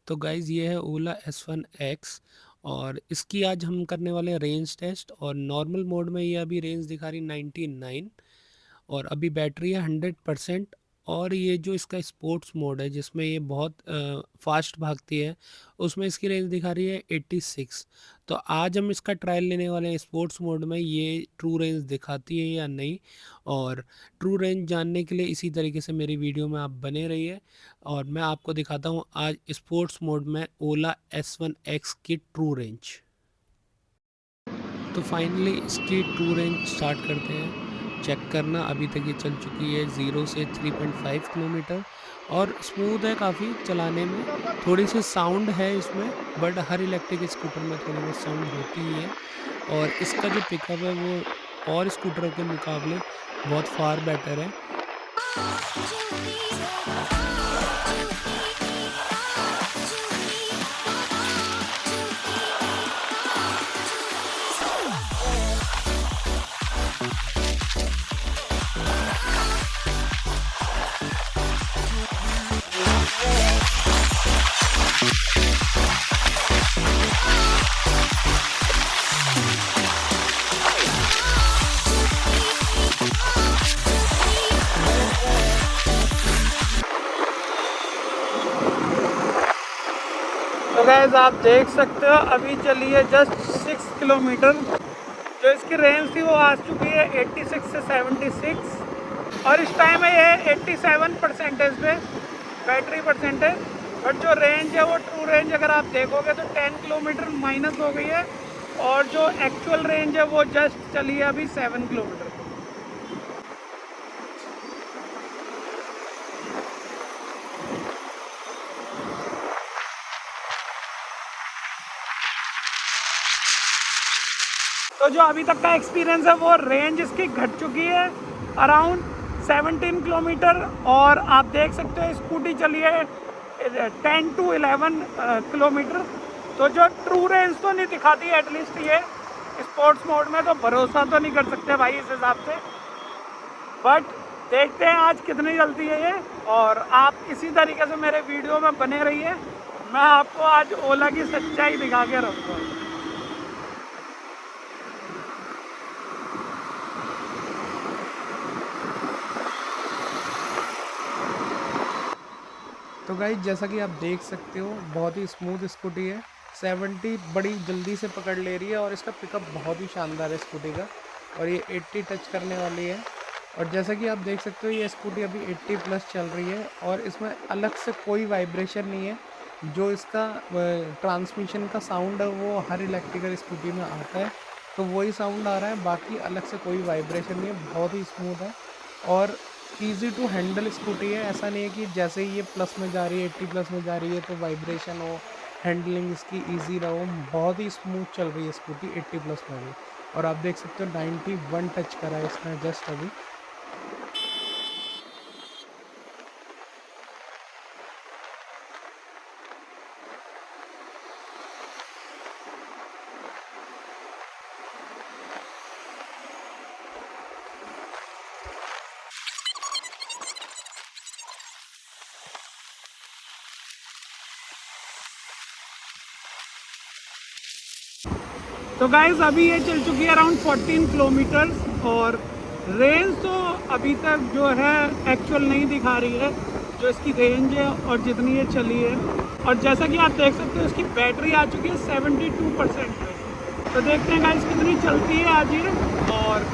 तो गाइज़ ये है ओला S1X और इसकी आज हम करने वाले हैं रेंज टेस्ट। और नॉर्मल मोड में ये अभी रेंज दिखा रही 99 और अभी बैटरी है 100%। और ये जो इसका स्पोर्ट्स मोड है जिसमें ये बहुत फास्ट भागती है, उसमें इसकी रेंज दिखा रही है 86। तो आज हम इसका ट्रायल लेने वाले हैं स्पोर्ट्स मोड में, ये ट्रू रेंज दिखाती है या नहीं। और ट्रू रेंज जानने के लिए इसी तरीके से मेरी वीडियो में आप बने रहिए और मैं आपको दिखाता हूँ आज स्पोर्ट्स मोड में ओला S1X की ट्रू रेंज। तो फाइनली इसकी ट्रू रेंज स्टार्ट करते हैं। चेक करना, अभी तक ये चल चुकी है 0 से 3.5 किलोमीटर और स्मूथ है काफ़ी चलाने में। थोड़ी सी साउंड है इसमें, बट हर इलेक्ट्रिक स्कूटर में थोड़ी बहुत साउंड होती ही है। और इसका जो पिकअप है वो और स्कूटरों के मुकाबले बहुत फार बेटर है। तो गाइस आप देख सकते हो अभी चली है जस्ट 6 किलोमीटर। जो इसकी रेंज थी वो आ चुकी है 86 से 76 और इस टाइम है ये 87 परसेंटेज पे बैटरी परसेंटेज। बट जो रेंज है वो ट्रू रेंज अगर आप देखोगे तो 10 किलोमीटर माइनस हो गई है और जो एक्चुअल रेंज है वो जस्ट चली है अभी 7 किलोमीटर। तो जो अभी तक का एक्सपीरियंस है वो रेंज इसकी घट चुकी है अराउंड 17 किलोमीटर और आप देख सकते हो स्कूटी चली है 10 to 11 किलोमीटर। तो जो ट्रू रेंज तो नहीं दिखाती एटलीस्ट ये स्पोर्ट्स मोड में, तो भरोसा तो नहीं कर सकते भाई इस हिसाब से। बट देखते हैं आज कितनी चलती है ये और आप इसी तरीके से मेरे वीडियो में बने रहिए। मैं आपको आज ओला की सच्चाई दिखा के रहूँगा। तो गाइस जैसा कि आप देख सकते हो बहुत ही स्मूथ स्कूटी है। 70 बड़ी जल्दी से पकड़ ले रही है और इसका पिकअप बहुत ही शानदार है स्कूटी का। और ये 80 टच करने वाली है। और जैसा कि आप देख सकते हो ये स्कूटी अभी 80 प्लस चल रही है और इसमें अलग से कोई वाइब्रेशन नहीं है। जो इसका ट्रांसमिशन का साउंड है वो हर इलेक्ट्रिकल स्कूटी में आता है, तो वही साउंड आ रहा है, बाकी अलग से कोई वाइब्रेशन नहीं है। बहुत ही स्मूथ है और ईज़ी टू हैंडल स्कूटी है। ऐसा नहीं है कि जैसे ही ये प्लस में जा रही है 80 प्लस में जा रही है तो वाइब्रेशन हो, हैंडलिंग इसकी इजी ना हो। बहुत ही स्मूथ चल रही है स्कूटी 80 प्लस में भी। और आप देख सकते हो 91 टच करा है इसने जस्ट अभी। तो गाइज अभी ये चल चुकी है अराउंड 14 किलोमीटर और रेंज तो अभी तक जो है एक्चुअल नहीं दिखा रही है जो इसकी रेंज है और जितनी ये चली है। और जैसा कि आप देख सकते हो इसकी बैटरी आ चुकी है 72% पे। तो देखते हैं गाइज कितनी चलती है आज ये। और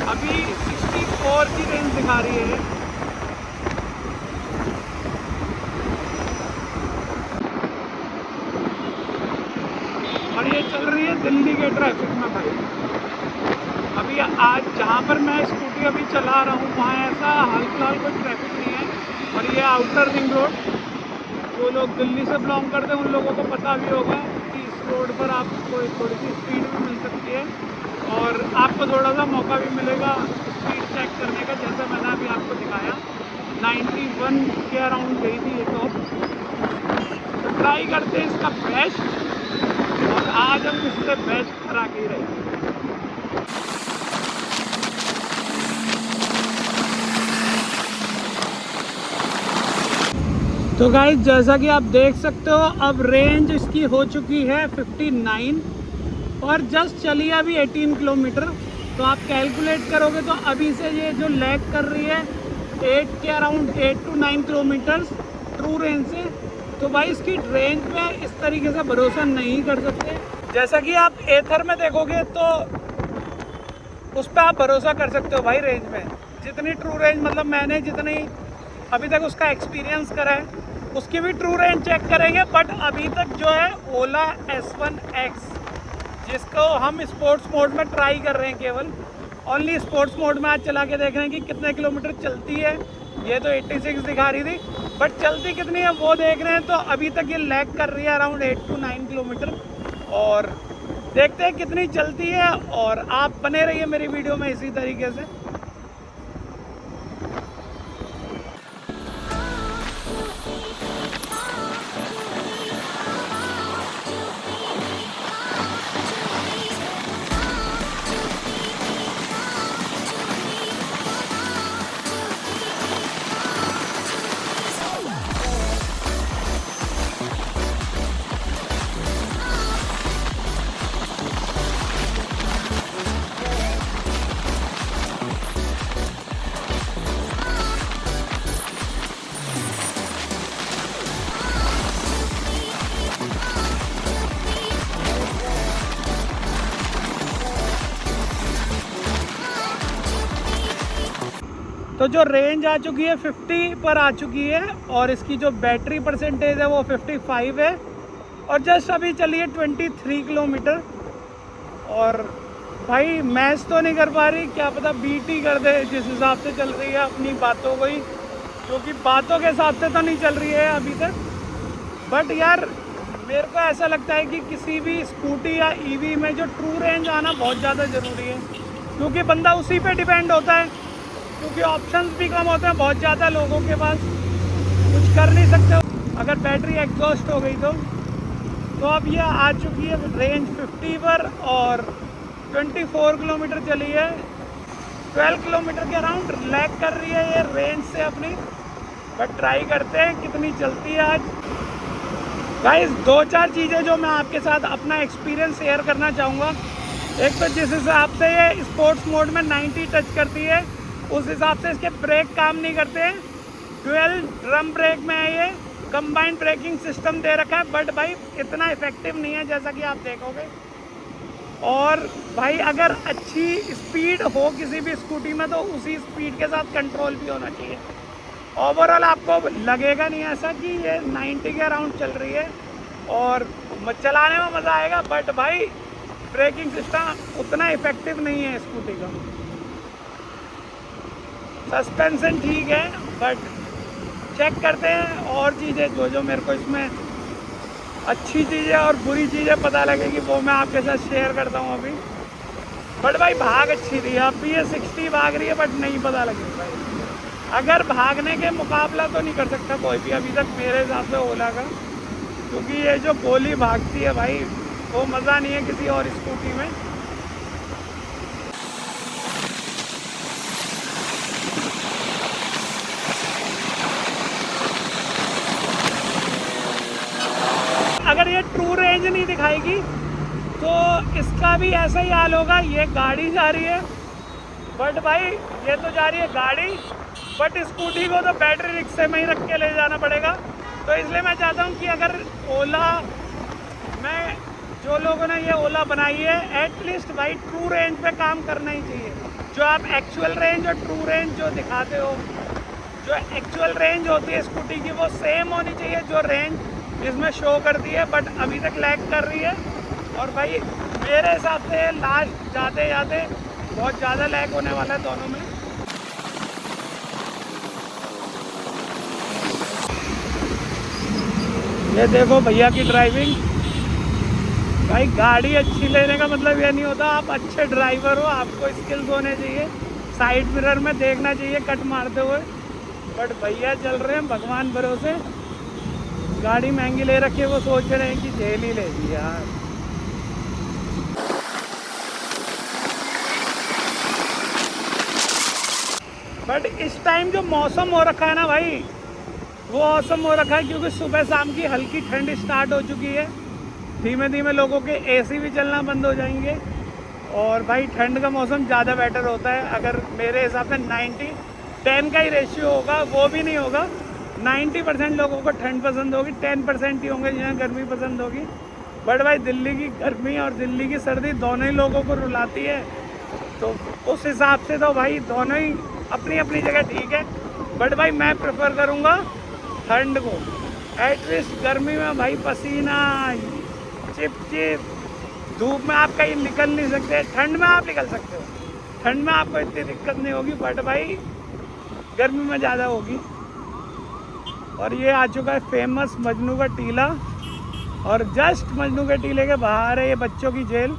अभी 64 की रेंज दिखा रही है। और ये चल रही है दिल्ली के ट्रैफिक में भाई। अभी आज जहाँ पर मैं स्कूटी अभी चला रहा हूँ वहाँ ऐसा हाल फिलहाल कोई ट्रैफिक नहीं है। और ये आउटर रिंग रोड, जो लोग दिल्ली से बिलोंग करते हैं उन लोगों को पता भी होगा कि इस रोड पर आपको थोड़ी सी स्पीड भी मिल सकती है और आपको थोड़ा सा मौका भी मिलेगा स्पीड चेक करने का, जैसा मैंने अभी आपको दिखाया 91 के अराउंड गई थी ये टॉप। तो ट्राई करते हैं इसका बेस्ट और आज हम इससे बेस्ट करा के ही रहेंगे। तो गाइस जैसा कि आप देख सकते हो अब रेंज इसकी हो चुकी है 59 और जस्ट चली है अभी 18 किलोमीटर। तो आप कैलकुलेट करोगे तो अभी से ये जो लैग कर रही है 8 के around 8 to 9 kilometres true range से। तो भाई इसकी रेंज पे इस तरीके से भरोसा नहीं कर सकते। जैसा कि आप एथर में देखोगे तो उस पर आप भरोसा कर सकते हो भाई रेंज में। जितनी ट्रू रेंज मतलब मैंने जितनी अभी तक उसका एक्सपीरियंस करा है उसकी भी ट्रू रेंज चेक करेंगे। बट अभी तक जो है ओला S1X जिसको हम स्पोर्ट्स मोड में ट्राई कर रहे हैं, केवल ओनली स्पोर्ट्स मोड में आज चला के देख रहे हैं कि कितने किलोमीटर चलती है। ये तो 86 दिखा रही थी बट चलती कितनी है वो देख रहे हैं। तो अभी तक ये लैग कर रही है अराउंड 8 to 9 किलोमीटर और देखते हैं कितनी चलती है। और आप बने रहिए मेरी वीडियो में इसी तरीके से। तो जो रेंज आ चुकी है 50 पर आ चुकी है और इसकी जो बैटरी परसेंटेज है वो 55 है और जस्ट अभी चली है 23 किलोमीटर। और भाई मैच तो नहीं कर पा रही, क्या पता बीट ही कर दे जिस हिसाब से चल रही है अपनी बातों को ही, क्योंकि बातों के हिसाब से तो नहीं चल रही है अभी तक। बट यार मेरे को ऐसा लगता है कि किसी भी स्कूटी या ईवी में जो ट्रू रेंज आना बहुत ज़्यादा ज़रूरी है, क्योंकि बंदा उसी पे डिपेंड होता है, क्योंकि ऑप्शंस भी कम होते हैं बहुत ज़्यादा लोगों के पास, कुछ कर नहीं सकते अगर बैटरी एग्जॉस्ट हो गई तो अब ये आ चुकी है रेंज 50 पर और 24 किलोमीटर चली है। 12 किलोमीटर के अराउंड लैग कर रही है ये रेंज से अपनी। बट ट्राई करते हैं कितनी चलती है आज। गाइस 2-4 चीज़ें जो मैं आपके साथ अपना एक्सपीरियंस शेयर करना चाहूँगा। एक तो जिस हिसाब से ये स्पोर्ट्स मोड में 90 टच करती है उस हिसाब से इसके ब्रेक काम नहीं करते हैं। डुअल ड्रम ब्रेक में है, ये कंबाइंड ब्रेकिंग सिस्टम दे रखा है बट भाई इतना इफेक्टिव नहीं है जैसा कि आप देखोगे। और भाई अगर अच्छी स्पीड हो किसी भी स्कूटी में तो उसी स्पीड के साथ कंट्रोल भी होना चाहिए। ओवरऑल आपको लगेगा नहीं ऐसा कि ये 90 के अराउंड चल रही है और चलाने में मज़ा आएगा, बट भाई ब्रेकिंग सिस्टम उतना इफेक्टिव नहीं है स्कूटी का। सस्पेंशन ठीक है बट चेक करते हैं और चीज़ें जो मेरे को इसमें अच्छी चीज़ें और बुरी चीज़ें पता लगेगी वो मैं आपके साथ शेयर करता हूँ अभी। बट भाई भाग अच्छी रही है, अब भी ये 60 भाग रही है बट नहीं पता लगेगा भाई। अगर भागने के मुकाबला तो नहीं कर सकता कोई भी अभी तक मेरे हिसाब से ओला का, क्योंकि ये जो गोली भागती है भाई वो मज़ा नहीं है किसी और स्कूटी में। अगर ये ट्रू रेंज नहीं दिखाएगी तो इसका भी ऐसा ही हाल होगा। ये गाड़ी जा रही है बट भाई ये तो जा रही है गाड़ी, बट स्कूटी को तो बैटरी रिक्शे में ही रख के ले जाना पड़ेगा। तो इसलिए मैं चाहता हूँ कि अगर ओला में जो लोगों ने ये ओला बनाई है एटलीस्ट भाई ट्रू रेंज पे काम करना ही चाहिए। जो आप एक्चुअल रेंज और ट्रू रेंज जो दिखाते हो, जो एक्चुअल रेंज होती है स्कूटी की वो सेम होनी चाहिए जो रेंज इसमें शो करती है, बट अभी तक लैग कर रही है। और भाई मेरे हिसाब से लास्ट जाते जाते बहुत ज़्यादा लैग होने वाला है दोनों में। ये देखो भैया की ड्राइविंग। भाई गाड़ी अच्छी लेने का मतलब ये नहीं होता आप अच्छे ड्राइवर हो, आपको स्किल्स होने चाहिए, साइड मिरर में देखना चाहिए कट मारते हुए। बट भैया चल रहे हैं भगवान भरोसे, गाड़ी महंगी ले रखी है, वो सोच रहे हैं कि झेल ही ले ली यार। बट इस टाइम जो मौसम हो रखा है ना भाई, वो औसम हो रखा है क्योंकि सुबह शाम की हल्की ठंड स्टार्ट हो चुकी है। धीमे धीमे लोगों के एसी भी चलना बंद हो जाएंगे और भाई ठंड का मौसम ज़्यादा बेटर होता है। अगर मेरे हिसाब से 90-10 का ही रेशियो होगा, वो भी नहीं होगा। 90% लोगों को ठंड पसंद होगी, 10% ही होंगे जिन्हें गर्मी पसंद होगी। बट भाई दिल्ली की गर्मी और दिल्ली की सर्दी दोनों ही लोगों को रुलाती है, तो उस हिसाब से तो भाई दोनों ही अपनी अपनी जगह ठीक है। बट भाई मैं प्रेफर करूँगा ठंड को। एटलीस्ट गर्मी में भाई पसीना, चिप चिप, धूप में आप कहीं निकल नहीं सकते। ठंड में आप निकल सकते हो, ठंड में आपको इतनी दिक्कत नहीं होगी, बट भाई गर्मी में ज़्यादा होगी। और ये आ चुका है फेमस मजनू का टीला, और जस्ट मजनू के टीले के बाहर है ये बच्चों की जेल।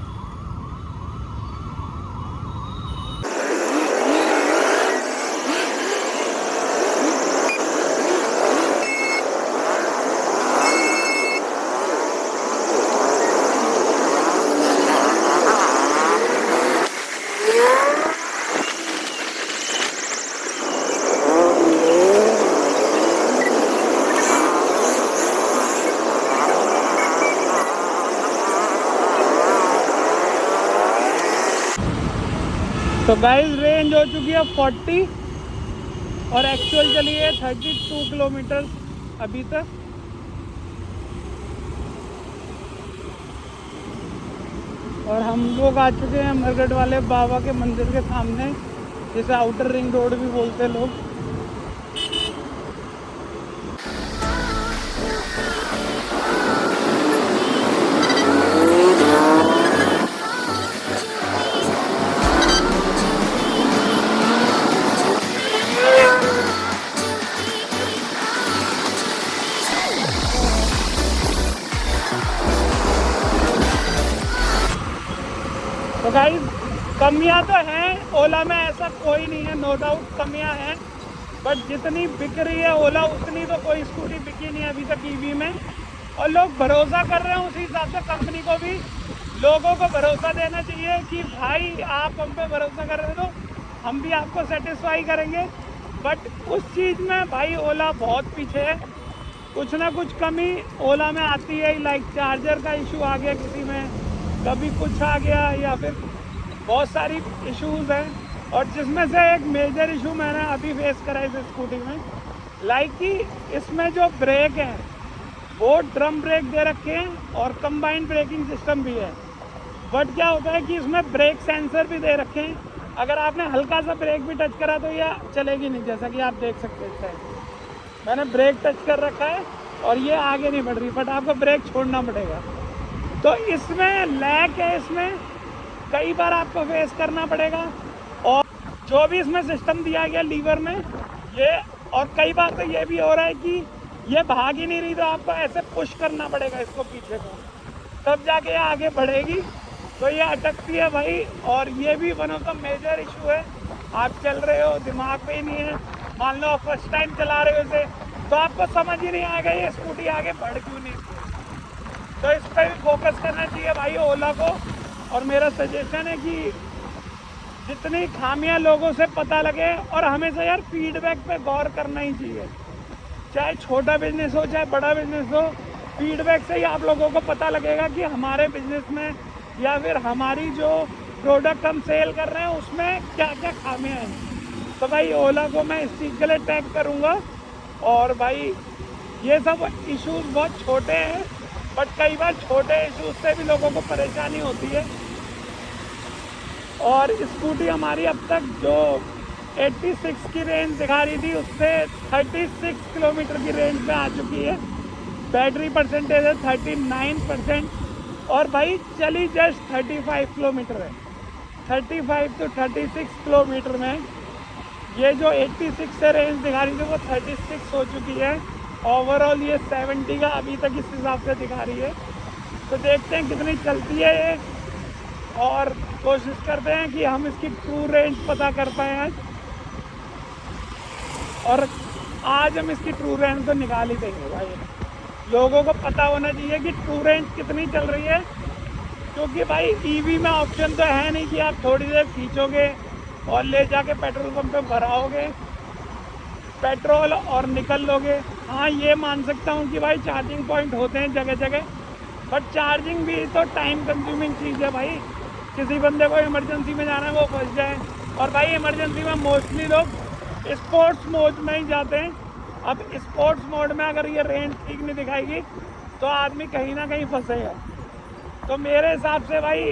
तो गाइस रेंज हो चुकी है 40 और एक्चुअल चली है 32 किलोमीटर अभी तक। और हम लोग आ चुके हैं मरगट वाले बाबा के मंदिर के सामने, जिसे आउटर रिंग रोड भी बोलते हैं लोग। तो गाइस कमियां तो हैं ओला में, ऐसा कोई नहीं है, नो डाउट कमियां हैं। बट जितनी बिक रही है ओला उतनी तो कोई स्कूटी बिकी नहीं है अभी तक ईवी में। और लोग भरोसा कर रहे हैं, उसी हिसाब से कंपनी को भी लोगों को भरोसा देना चाहिए कि भाई आप हम पे भरोसा कर रहे हो तो हम भी आपको सेटिस्फाई करेंगे। बट उस चीज़ में भाई ओला बहुत पीछे है। कुछ ना कुछ कमी ओला में आती है, लाइक चार्जर का इशू आ गया किसी में, कभी कुछ आ गया, या फिर बहुत सारी इश्यूज़ हैं। और जिसमें से एक मेजर इशू मैंने अभी फेस करा इस स्कूटी में, लाइक कि इसमें जो ब्रेक है वो ड्रम ब्रेक दे रखे हैं और कंबाइंड ब्रेकिंग सिस्टम भी है। बट क्या होता है कि इसमें ब्रेक सेंसर भी दे रखे हैं, अगर आपने हल्का सा ब्रेक भी टच करा तो यह चलेगी नहीं, जैसा कि आप देख सकते हैं इस टाइम मैंने ब्रेक टच कर रखा है और ये आगे नहीं बढ़ रही, बट आपको ब्रेक छोड़ना पड़ेगा। तो इसमें लैग है, इसमें कई बार आपको फेस करना पड़ेगा। और जो भी इसमें सिस्टम दिया गया लीवर में ये, और कई बार तो ये भी हो रहा है कि ये भाग ही नहीं रही, तो आपको ऐसे पुश करना पड़ेगा इसको पीछे को, तब जाके ये आगे बढ़ेगी। तो ये अटकती है भाई, और ये भी one of the major issue है। आप चल रहे हो, दिमाग पे ही नहीं है, मान लो आप फर्स्ट टाइम चला रहे हो इसे, तो आपको समझ ही नहीं आएगा ये स्कूटी आगे बढ़ क्यों नहीं। तो इस पर भी फोकस करना चाहिए भाई ओला को। और मेरा सजेशन है कि जितनी खामियां लोगों से पता लगे, और हमेशा यार फीडबैक पे गौर करना ही चाहिए, चाहे छोटा बिजनेस हो चाहे बड़ा बिजनेस हो। फीडबैक से ही आप लोगों को पता लगेगा कि हमारे बिजनेस में या फिर हमारी जो प्रोडक्ट हम सेल कर रहे हैं उसमें क्या क्या खामियां हैं। तो भाई ओला को मैं इस चीज़ के लिए टैग करूँगा। और भाई ये सब इश्यूज बहुत छोटे हैं, बट कई बार छोटे इश्यूज से भी लोगों को परेशानी होती है। और स्कूटी हमारी अब तक जो 86 की रेंज दिखा रही थी उससे 36 किलोमीटर की रेंज पे आ चुकी है। बैटरी परसेंटेज है 39%, और भाई चली जस्ट 35 किलोमीटर है। 35 to 36 किलोमीटर में ये जो 86 से रेंज दिखा रही थी वो 36 हो चुकी है। ओवरऑल ये 70 का अभी तक इस हिसाब से दिखा रही है। तो देखते हैं कितनी चलती है ये, और कोशिश करते हैं कि हम इसकी ट्रू रेंज पता कर पाएँ आज। और आज हम इसकी ट्रू रेंज तो निकाल ही देंगे भाई। लोगों को पता होना चाहिए कि ट्रू रेंज कितनी चल रही है, क्योंकि भाई ईवी में ऑप्शन तो है नहीं कि आप थोड़ी देर खींचोगे और ले जाके पेट्रोल पंप पे भराओगे। पेट्रोल और निकल लोगे। हाँ, ये मान सकता हूँ कि भाई चार्जिंग पॉइंट होते हैं जगह जगह, बट चार्जिंग भी तो टाइम कंज्यूमिंग चीज़ है भाई। किसी बंदे को इमरजेंसी में जाना है, वो फंस जाए। और भाई इमरजेंसी में मोस्टली लोग स्पोर्ट्स मोड में ही जाते हैं। अब स्पोर्ट्स मोड में अगर ये रेंज ठीक नहीं दिखाएगी तो आदमी कहीं ना कहीं फंसेगा। तो मेरे हिसाब से भाई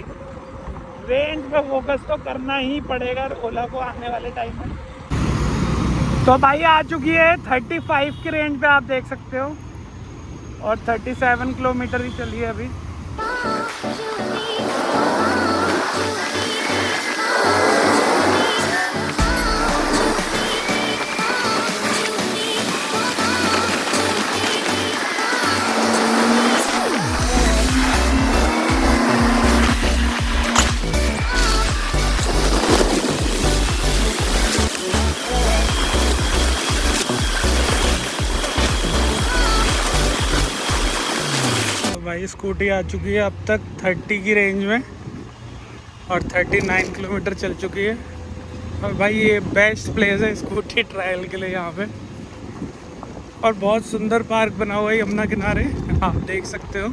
रेंज पे फोकस तो करना ही पड़ेगा ओला को आने वाले टाइम में। तो भाई आ चुकी है 35 की रेंज पे, आप देख सकते हो, और 37 किलोमीटर ही चली है अभी। भाई स्कूटी आ चुकी है अब तक 30 की रेंज में और 39 किलोमीटर चल चुकी है। और भाई ये बेस्ट प्लेस है स्कूटी ट्रायल के लिए यहाँ पे, और बहुत सुंदर पार्क बना हुआ है यमुना किनारे, आप देख सकते हो।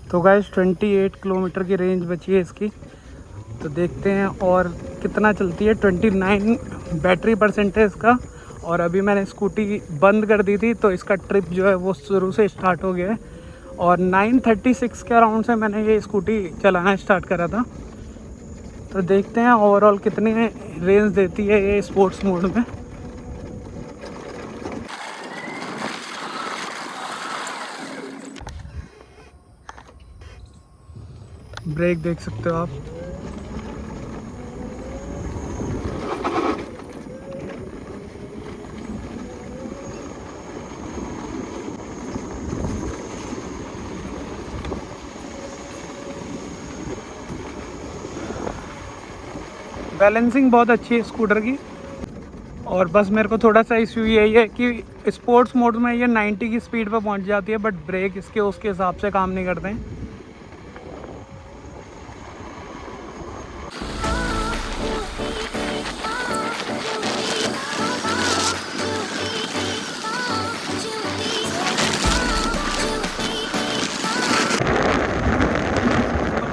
तो गाइस 28 किलोमीटर की रेंज बची है इसकी, तो देखते हैं और कितना चलती है। 29 बैटरी परसेंट है इसका, और अभी मैंने स्कूटी बंद कर दी थी तो इसका ट्रिप जो है वो शुरू से स्टार्ट हो गया है। और 9:36 के अराउंड से मैंने ये स्कूटी चलाना स्टार्ट करा था। तो देखते हैं ओवरऑल कितनी रेंज देती है ये स्पोर्ट्स मोड में। ब्रेक देख सकते हो आप। बैलेंसिंग बहुत अच्छी है स्कूटर की। और बस मेरे को थोड़ा सा इशू यही है कि स्पोर्ट्स मोड में ये 90 की स्पीड पर पहुंच जाती है, बट ब्रेक इसके उसके हिसाब से काम नहीं करते हैं।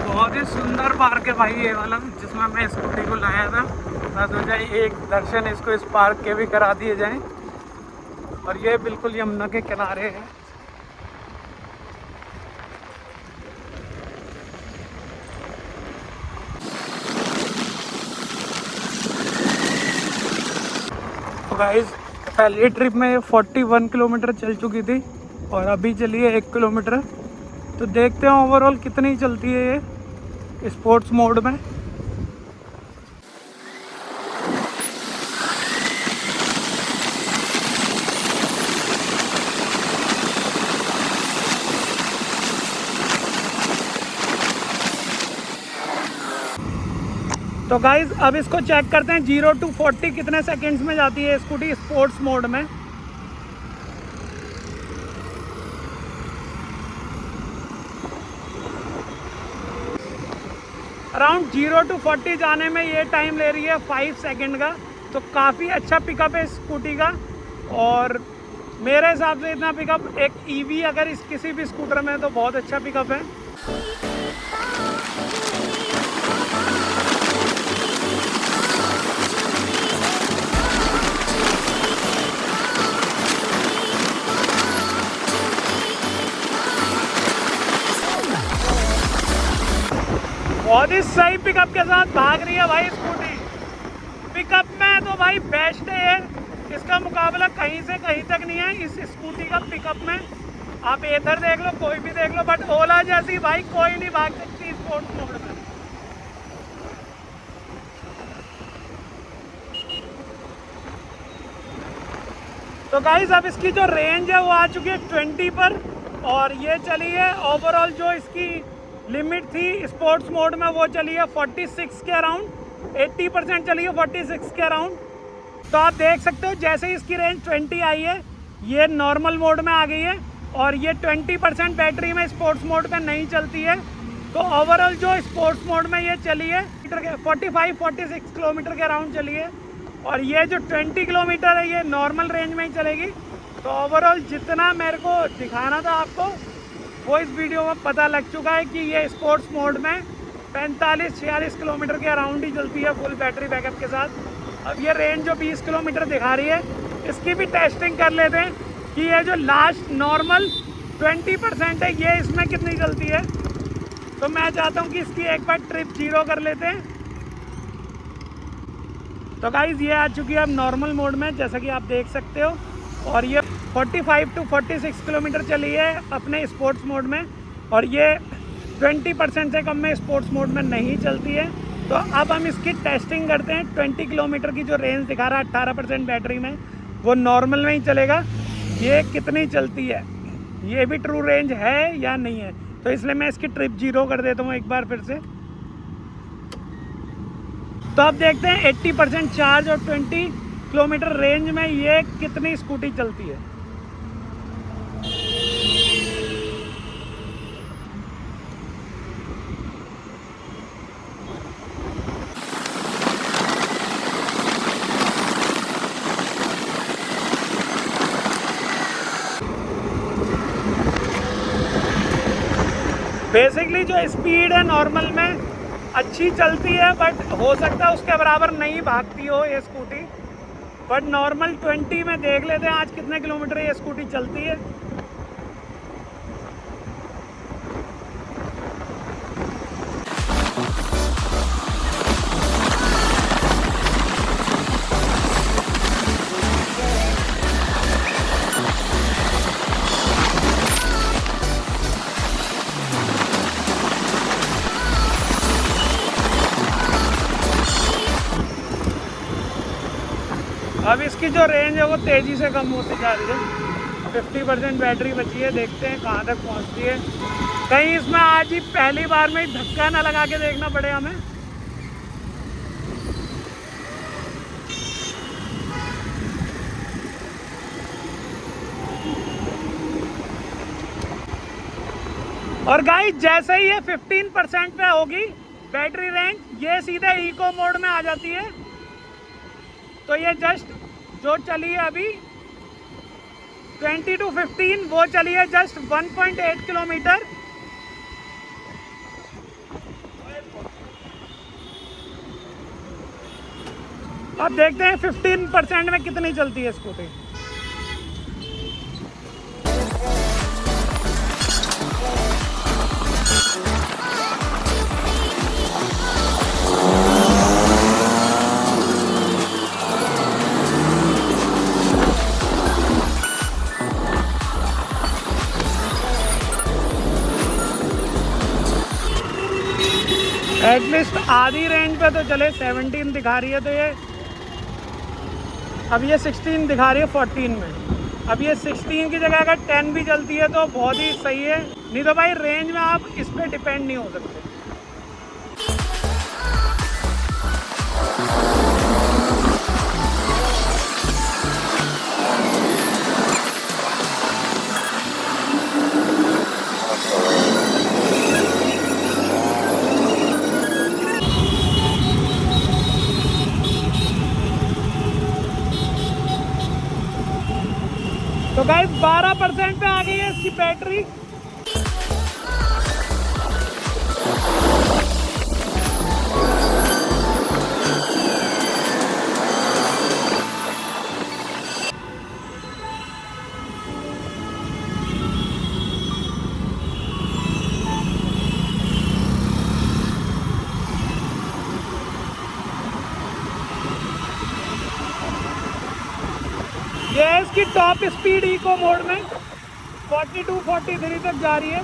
बहुत ही सुंदर पार्क है भाई ये वाला, जिसमें मैं स्कूटी को लाया था। मैं सोचा एक दर्शन इसको इस पार्क के भी करा दिए जाएं। और ये बिल्कुल यमुना के किनारे है। तो गाइस पहली ट्रिप में 41 किलोमीटर चल चुकी थी और अभी चली है 1 किलोमीटर। तो देखते हैं ओवरऑल कितनी चलती है ये स्पोर्ट्स मोड में। तो गाइज अब इसको चेक करते हैं 0 to 40 कितने सेकंड्स में जाती है स्कूटी स्पोर्ट्स मोड में। अराउंड 0 to 40 जाने में ये टाइम ले रही है 5 सेकंड का। तो काफ़ी अच्छा पिकअप है स्कूटी का, और मेरे हिसाब से इतना पिकअप एक ईवी अगर इस किसी भी स्कूटर में तो बहुत अच्छा पिकअप है। बहुत ही सही पिकअप के साथ भाग रही है भाई स्कूटी। पिकअप में तो भाई बेस्ट है, इसका मुकाबला कहीं से कहीं तक नहीं है इस स्कूटी का पिकअप में। आप एथर देख लो, कोई भी देख लो, बट ओला जैसी भाई कोई नहीं भाग सकती स्पोर्ट्स मोड में। तो गाइस अब इसकी जो रेंज है वो आ चुकी है 20 पर, और ये चली है ओवरऑल जो इसकी लिमिट थी स्पोर्ट्स मोड में वो चली है 46 के अराउंड, 80% चली है 46 के अराउंड। तो आप देख सकते हो जैसे ही इसकी रेंज 20 आई है ये नॉर्मल मोड में आ गई है, और ये 20% बैटरी में स्पोर्ट्स मोड में नहीं चलती है। तो ओवरऑल जो स्पोर्ट्स मोड में ये चली है 45-46 किलोमीटर के अराउंड चली है, और ये जो 20 किलोमीटर है ये नॉर्मल रेंज में ही चलेगी। तो ओवरऑल जितना मेरे को दिखाना था आपको वो इस वीडियो में पता लग चुका है कि ये स्पोर्ट्स मोड में 45-46 किलोमीटर के अराउंड ही चलती है फुल बैटरी बैकअप के साथ। अब ये रेंज जो 20 किलोमीटर दिखा रही है इसकी भी टेस्टिंग कर लेते हैं कि ये जो लास्ट नॉर्मल 20% है ये इसमें कितनी चलती है। तो मैं चाहता हूँ कि इसकी एक बार ट्रिप 0 कर लेते हैं। तो गाइज़ ये आ चुकी है अब नॉर्मल मोड में जैसा कि आप देख सकते हो, और ये 45-46 किलोमीटर चली है अपने स्पोर्ट्स मोड में, और ये 20% से कम में स्पोर्ट्स मोड में नहीं चलती है। तो अब हम इसकी टेस्टिंग करते हैं। 20 किलोमीटर की जो रेंज दिखा रहा है 18% बैटरी में, वो नॉर्मल में ही चलेगा, ये कितनी चलती है, ये भी ट्रू रेंज है या नहीं है। तो इसलिए मैं इसकी ट्रिप 0 कर देता हूँ एक बार फिर से। तो अब देखते हैं 80% चार्ज और 20 किलोमीटर रेंज में ये कितनी स्कूटी चलती है। बेसिकली जो स्पीड है नॉर्मल में अच्छी चलती है, बट हो सकता है उसके बराबर नहीं भागती हो ये स्कूटी, बट नॉर्मल 20 में देख लेते हैं आज कितने किलोमीटर ये स्कूटी चलती है। अब इसकी जो रेंज है वो तेज़ी से कम होती जा रही है। 50% बैटरी बची है, देखते हैं कहाँ तक पहुँचती है। कहीं इसमें आज ही पहली बार में ही धक्का ना लगा के देखना पड़े हमें। और गाइस जैसे ही ये 15% पे होगी बैटरी रेंज, ये सीधे इको मोड में आ जाती है। तो ये जस्ट जो चली है अभी 20 to 15 वो चली है जस्ट 1.8 किलोमीटर। अब देखते हैं 15% में कितनी चलती है स्कूटी। एटलीस्ट आधी रेंज पे तो चले, 17 दिखा रही है, तो ये अब ये 16 दिखा रही है 14 में। अब ये 16 की जगह अगर 10 भी चलती है तो बहुत ही सही है, नहीं तो भाई रेंज में आप इस पर डिपेंड नहीं हो सकते। तो गाइस 12% पे आ गई है इसकी battery. Top speed eco mode में 42 43 तक जा रही है।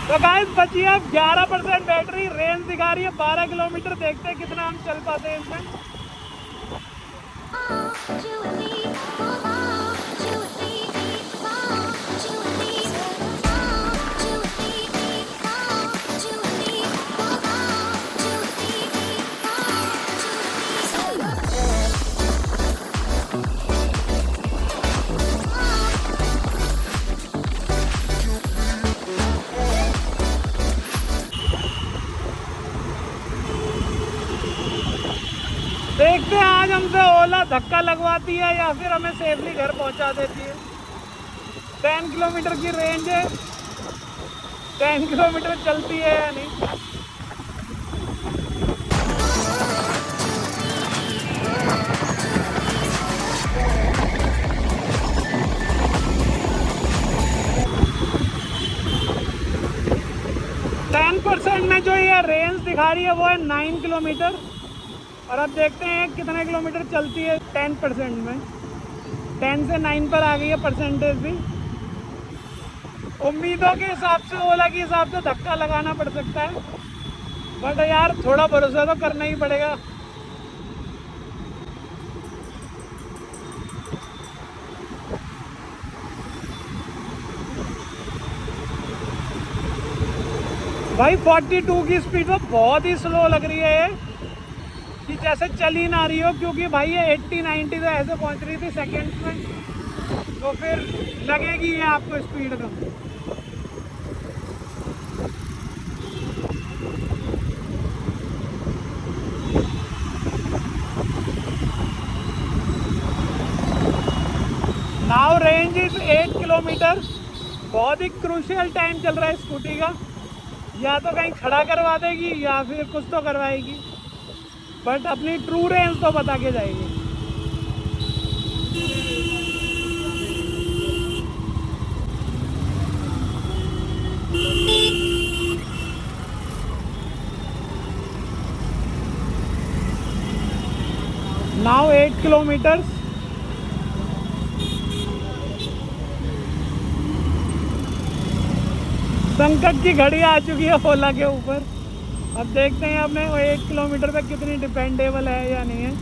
तो गाइस बची है 11% बैटरी, रेंज दिखा रही है 12 किलोमीटर। देखते हैं कितना हम चल पाते हैं इसमें। देखते हैं आज हमसे ओला धक्का लगवाती है या फिर हमें सेफली घर पहुंचा देती है। 10 किलोमीटर की रेंज है, 10 किलोमीटर चलती है या नहीं। में जो ये रेंज दिखा रही है वो है 9 किलोमीटर। और अब देखते हैं कितने किलोमीटर चलती है 10% में। 10 से 9 पर आ गई है परसेंटेज भी। उम्मीदों के हिसाब से, ओला के हिसाब से धक्का लगाना पड़ सकता है, बट यार थोड़ा भरोसा तो करना ही पड़ेगा। भाई 42 की स्पीड तो बहुत ही स्लो लग रही है ये, कि जैसे चल ही ना रही हो, क्योंकि भाई ये 80-90 तो ऐसे पहुंच रही थी सेकंड्स में, तो फिर लगेगी ये आपको स्पीड तो। Now range is 8 kilometre. बहुत ही क्रूशियल टाइम चल रहा है स्कूटी का, या तो कहीं खड़ा करवा देगी या फिर कुछ तो करवाएगी, बट अपनी ट्रू रेंज तो बता के जाएगी। Now 8 kilometre. संकट की घड़ी आ चुकी है ओला के ऊपर। अब देखते हैं अपने 8 किलोमीटर पे कितनी डिपेंडेबल है या नहीं है।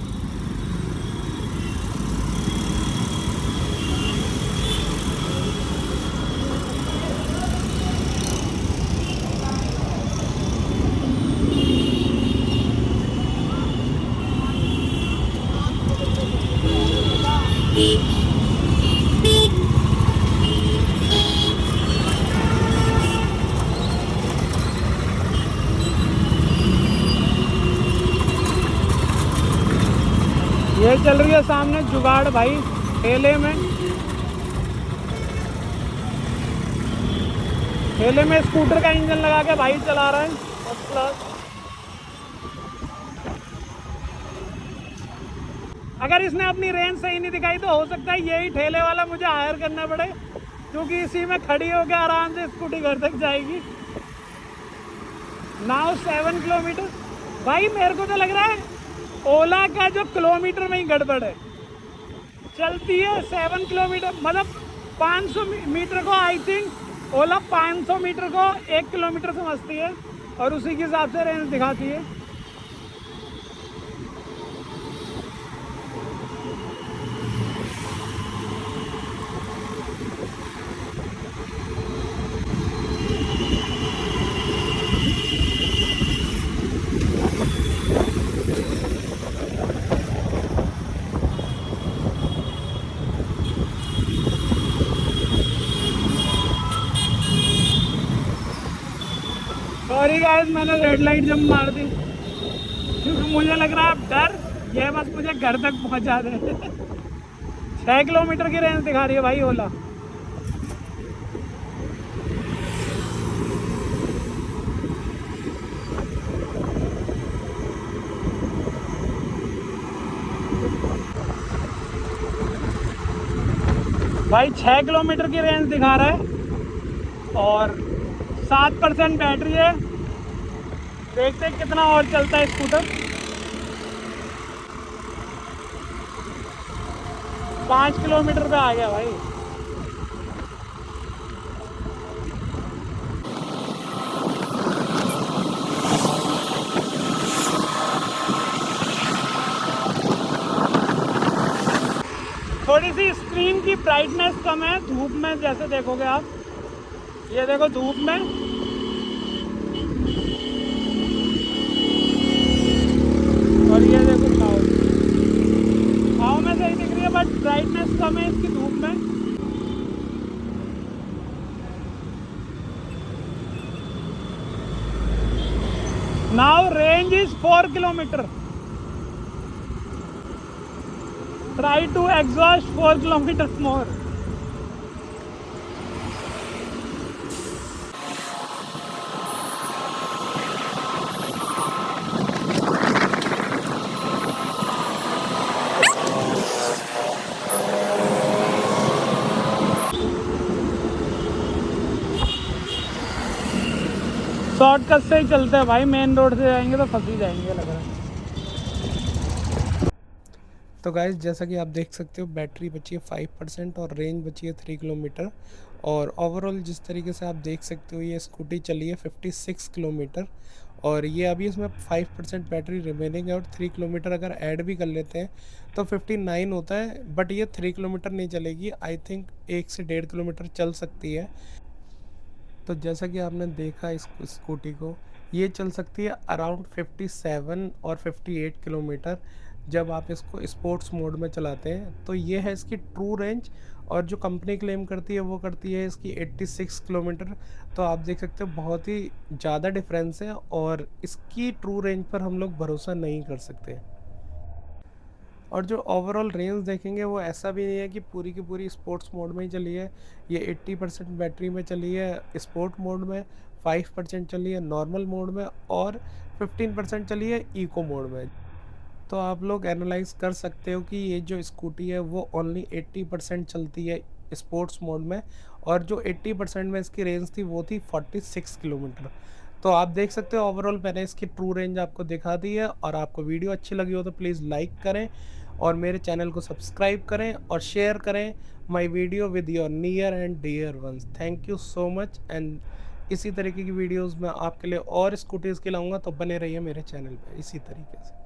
ये चल रही है सामने जुगाड़ भाई ठेले में। ठेले में स्कूटर का इंजन लगा के भाई चला रहा है फर्स्ट क्लास। अगर इसने अपनी रेंज सही नहीं दिखाई तो हो सकता है यही ठेले वाला मुझे हायर करना पड़े, क्योंकि इसी में खड़ी होकर आराम से स्कूटी घर तक जाएगी। Now 7 kilometre. भाई मेरे को तो लग रहा है ओला का जो किलोमीटर में ही गड़बड़ है। चलती है 7 kilometer, मतलब 500 मीटर को आई थिंक ओला 500 मीटर को 1 किलोमीटर समझती है और उसी के हिसाब से रेंज दिखाती है। सॉरी गाइस, मैंने रेड लाइट जंप मार दी, क्योंकि मुझे लग रहा है डर ये बस मुझे घर तक पहुंचा दे। 6 किलोमीटर की रेंज दिखा रही है भाई ओला। भाई 6 किलोमीटर की रेंज दिखा रहा है और 7% बैटरी है। देखते हैं कितना और चलता है स्कूटर। 5 किलोमीटर पे आ गया भाई। थोड़ी सी स्क्रीन की ब्राइटनेस कम है धूप में, जैसे देखोगे आप, ये देखो धूप में और ये देखो छाव में सही दिख रही है, बट ब्राइटनेस कम है इसकी धूप में। Now range is 4 kilometre. Try to exhaust 4 kilometers more. Shortcut से ही चलते हैं भाई, मेन रोड से जाएंगे तो फंस ही जाएंगे लग रहा है। तो गाइस जैसा कि आप देख सकते हो बैटरी बची है 5% और रेंज बची है 3 किलोमीटर। और ओवरऑल जिस तरीके से आप देख सकते हो ये स्कूटी चली है 56 किलोमीटर और ये अभी इसमें 5% बैटरी रिमेनिंग है और 3 किलोमीटर अगर ऐड भी कर लेते हैं तो 59 होता है। बट ये 3 किलोमीटर नहीं चलेगी, आई थिंक 1 से 1.5 किलोमीटर चल सकती है। तो जैसा कि आपने देखा इस स्कूटी को, ये चल सकती है अराउंड 57 और 58 किलोमीटर जब आप इसको स्पोर्ट्स मोड में चलाते हैं। तो ये है इसकी ट्रू रेंज और जो कंपनी क्लेम करती है वो करती है इसकी 86 किलोमीटर। तो आप देख सकते हो बहुत ही ज़्यादा डिफरेंस है और इसकी ट्रू रेंज पर हम लोग भरोसा नहीं कर सकते। और जो ओवरऑल रेंज देखेंगे वो ऐसा भी नहीं है कि पूरी की पूरी स्पोर्ट्स मोड में ही चली है। ये 80% बैटरी में चली है स्पोर्ट मोड में, 5% चली है नॉर्मल मोड में और 15% चली है इको मोड में। तो आप लोग एनालाइज कर सकते हो कि ये जो स्कूटी है वो ओनली 80% चलती है स्पोर्ट्स मोड में और जो 80% में इसकी रेंज थी वो थी 46 किलोमीटर। तो आप देख सकते हो ओवरऑल मैंने इसकी ट्रू रेंज आपको दिखा दी है। और आपको वीडियो अच्छी लगी हो तो प्लीज़ लाइक करें और मेरे चैनल को सब्सक्राइब करें और शेयर करें my video with your near and dear ones. Thank you so much. And इसी तरीके की वीडियोस मैं आपके लिए और स्कूटीज़ के लाऊंगा, तो बने रहिए मेरे चैनल पे इसी तरीके से।